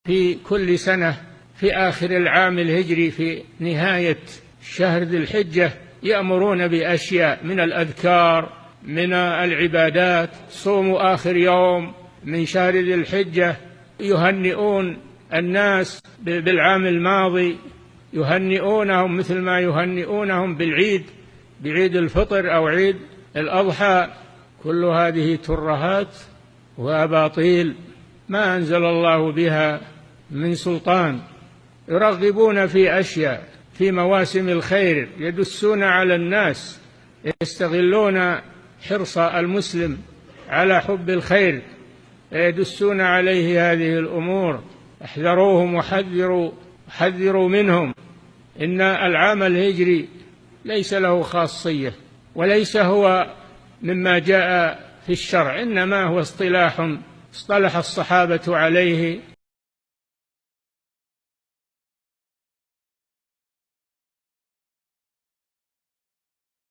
في كل سنة في آخر العام الهجري في نهاية شهر ذي الحجة يأمرون بأشياء من الأذكار، من العبادات. صوموا آخر يوم من شهر ذي الحجة، يهنئون الناس بالعام الماضي، يهنئونهم مثل ما يهنئونهم بالعيد، بعيد الفطر أو عيد الأضحى. كل هذه ترهات وأباطيل ما أنزل الله بها من سلطان. يرغبون في أشياء في مواسم الخير، يدسون على الناس، يستغلون حرص المسلم على حب الخير، يدسون عليه هذه الأمور. احذروهم وحذروا منهم. إن العام الهجري ليس له خاصية، وليس هو مما جاء في الشرع، إنما هو اصطلح الصحابة عليه